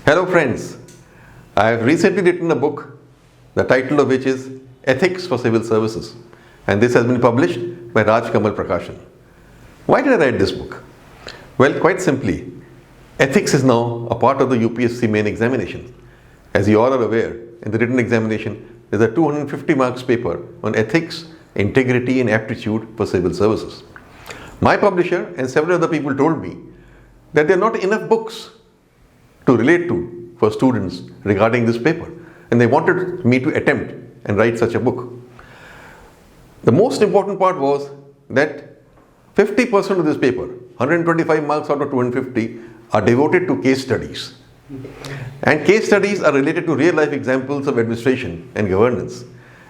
Hello friends, I have recently written a book, the title of which is Ethics for Civil Services, and this has been published by Raj Kamal Prakashan. Why did I write this book? Well, quite simply, ethics is now a part of the UPSC main examination. As you all are aware, in the written examination, there is a 250 marks paper on ethics, integrity and aptitude for civil services. My publisher and several other people told me that there are not enough books to relate to for students regarding this paper, and they wanted me to attempt and write such a book. The most important part was that 50% of this paper, 125 marks out of 250, are devoted to case studies. And case studies are related to real life examples of administration and governance,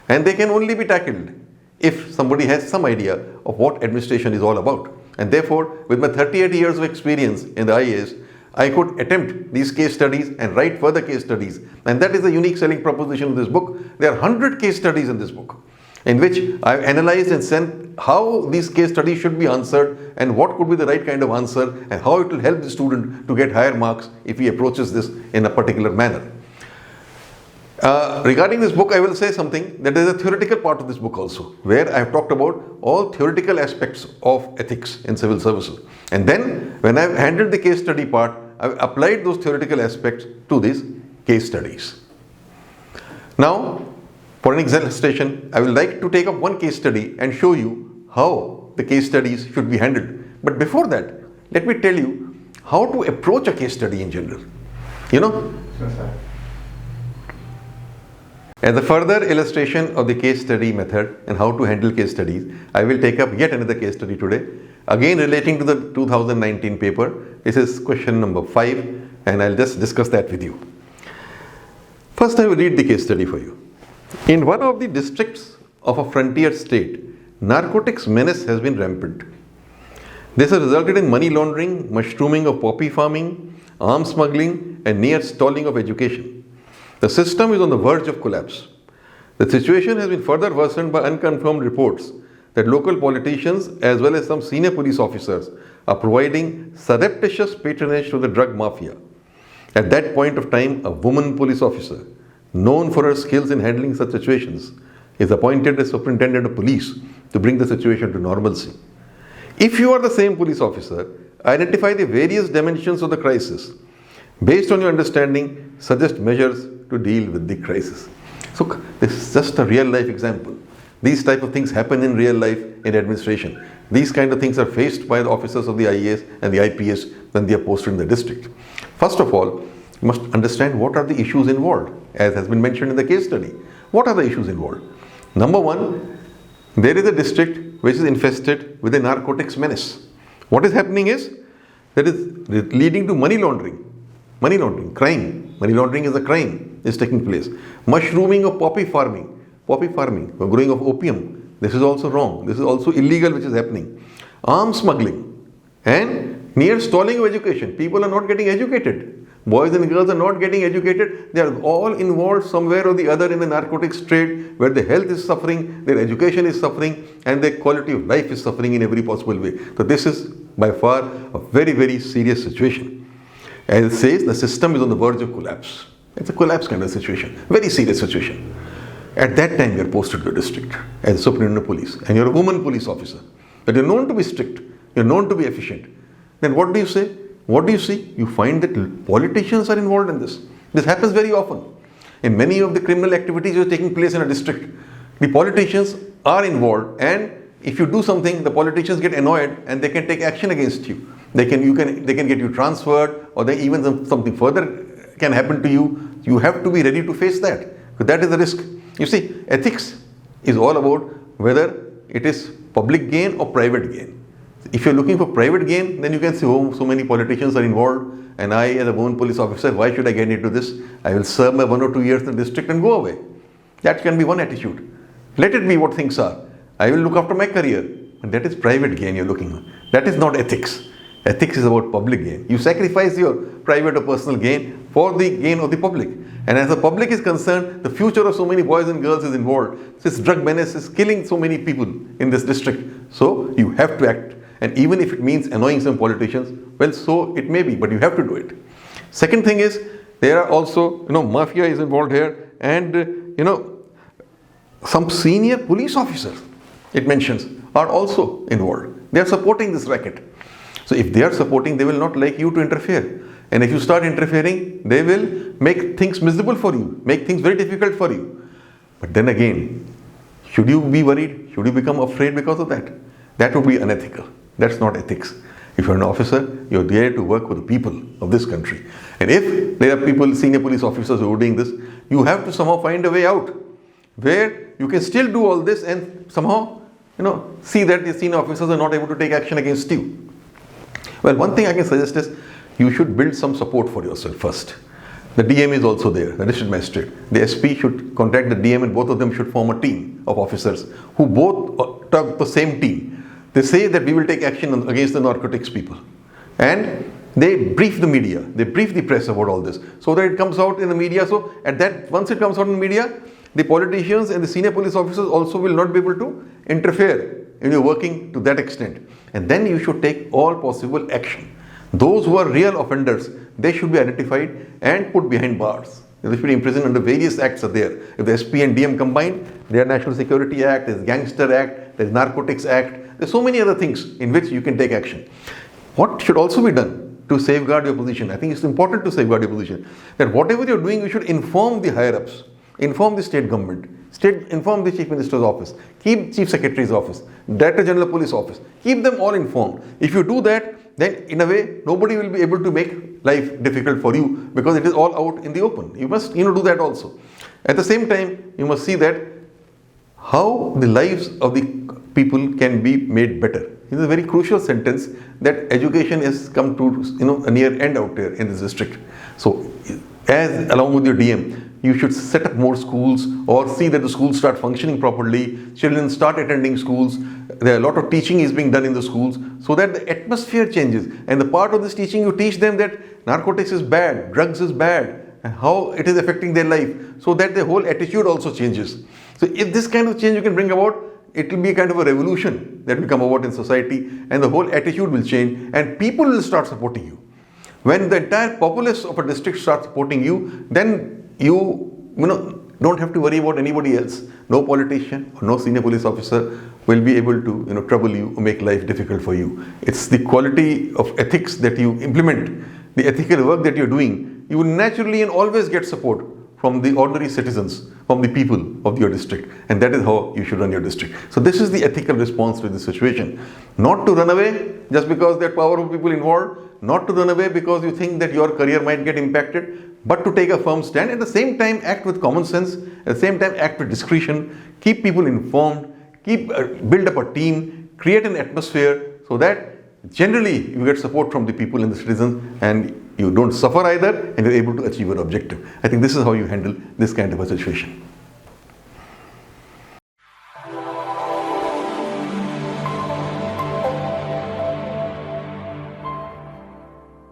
and they can only be tackled if somebody has some idea of what administration is all about. And therefore, with my 38 years of experience in the IAS, I could attempt these case studies and write further case studies. And that is the unique selling proposition of this book. There are 100 case studies in this book, in which I have analyzed and sent how these case studies should be answered and what could be the right kind of answer and how it will help the student to get higher marks if he approaches this in a particular manner. Regarding this book, I will say something that there is a theoretical part of this book also, where I have talked about all theoretical aspects of ethics in civil services. And then when I have handled the case study part, I have applied those theoretical aspects to these case studies. Now, for an illustration, I would like to take up one case study and show you how the case studies should be handled. But before that, let me tell you how to approach a case study in general. Sure, sir. As a further illustration of the case study method and how to handle case studies, I will take up yet another case study today, again relating to the 2019 paper. This is question number 5, and I'll just discuss that with you. First, I will read the case study for you. In one of the districts of a frontier state, narcotics menace has been rampant. This has resulted in money laundering, mushrooming of poppy farming, arms smuggling, and near stalling of education. The system is on the verge of collapse. The situation has been further worsened by unconfirmed reports that local politicians as well as some senior police officers are providing surreptitious patronage to the drug mafia. At that point of time, a woman police officer, known for her skills in handling such situations, is appointed as superintendent of police to bring the situation to normalcy. If you are the same police officer, identify the various dimensions of the crisis. Based on your understanding, suggest measures to deal with the crisis. So this is just a real life example. These type of things happen in real life in administration. These kind of things are faced by the officers of the IAS and the IPS when they are posted in the district. First of all, you must understand what are the issues involved, as has been mentioned in the case study. What are the issues involved? Number one, there is a district which is infested with a narcotics menace. What is happening is that is leading to money laundering, crime. Money laundering is a crime is taking place. Mushrooming of poppy farming, growing of opium. This is also wrong. This is also illegal, which is happening. Arms smuggling and near stalling of education. People are not getting educated. Boys and girls are not getting educated. They are all involved somewhere or the other in the narcotics trade, where their health is suffering, their education is suffering, and their quality of life is suffering in every possible way. So this is by far a very, very serious situation. As it says, the system is on the verge of collapse. It's a collapse kind of situation, very serious situation. At that time, you are posted to a district as a superintendent of police, and you're a woman police officer. But you're known to be strict, you're known to be efficient. Then what do you say? What do you see? You find that politicians are involved in this. This happens very often. In many of the criminal activities that are taking place in a district, the politicians are involved, and if you do something, the politicians get annoyed and they can take action against you. They can get you transferred, or even something further can happen to you. You have to be ready to face that, because that is the risk. You see, ethics is all about whether it is public gain or private gain. If you're looking for private gain, then you can say, oh, so many politicians are involved, and I, as a woman police officer, why should I get into this? I will serve my 1 or 2 years in the district and go away. That can be one attitude. Let it be what things are. I will look after my career. And that is private gain you're looking at. That is not ethics. Ethics is about public gain. You sacrifice your private or personal gain for the gain of the public. And as the public is concerned, the future of so many boys and girls is involved. This drug menace is killing so many people in this district. So you have to act. And even if it means annoying some politicians, well, so it may be, but you have to do it. Second thing is, There are also, mafia is involved here, and, some senior police officers, it mentions, are also involved. They are supporting this racket. So if they are supporting, they will not like you to interfere. And if you start interfering, they will make things miserable for you, make things very difficult for you. But then again, should you be worried? Should you become afraid because of that? That would be unethical. That's not ethics. If you're an officer, you're there to work with the people of this country. And if there are people, senior police officers who are doing this, you have to somehow find a way out where you can still do all this and somehow, see that the senior officers are not able to take action against you. Well, one thing I can suggest is you should build some support for yourself first. The DM is also there, the district magistrate. The SP should contact the DM, and both of them should form a team of officers who both talk the same team. They say that we will take action against the narcotics people. And they brief the media, they brief the press about all this so that it comes out in the media. So once it comes out in the media, the politicians and the senior police officers also will not be able to interfere in your working to that extent. And then you should take all possible action. Those who are real offenders, they should be identified and put behind bars. They should be imprisoned under various acts are there. If the SP and DM combined, there are National Security Act, there's Gangster Act, there's Narcotics Act. There's so many other things in which you can take action. What should also be done to safeguard your position? I think it's important to safeguard your position. That whatever you're doing, you should inform the higher-ups, inform the state government, inform the Chief Minister's office, keep Chief Secretary's office, Director General Police office, keep them all informed. If you do that, then in a way, nobody will be able to make life difficult for you because it is all out in the open. You must, do that also. At the same time, you must see that how the lives of the people can be made better. It is a very crucial sentence that education has come to, a near end out there in this district. So, as along with your DM, you should set up more schools or see that the schools start functioning properly, children start attending schools, there are a lot of teaching is being done in the schools so that the atmosphere changes. And the part of this teaching, you teach them that narcotics is bad, drugs is bad, and how it is affecting their life, so that the whole attitude also changes. So if this kind of change you can bring about, it will be a kind of a revolution that will come about in society, and the whole attitude will change and people will start supporting you. When the entire populace of a district starts supporting you, then you don't have to worry about anybody else. No politician or no senior police officer will be able to trouble you or make life difficult for you. It's the quality of ethics that you implement, the ethical work that you're doing. You will naturally and always get support from the ordinary citizens, from the people of your district, and that is how you should run your district. So this is the ethical response to this situation. Not to run away just because there are powerful people involved, not to run away because you think that your career might get impacted, but to take a firm stand, at the same time act with common sense, at the same time act with discretion, keep people informed, build up a team, create an atmosphere so that generally you get support from the people and the citizens, and you don't suffer either, and you're able to achieve your objective. I think this is how you handle this kind of a situation.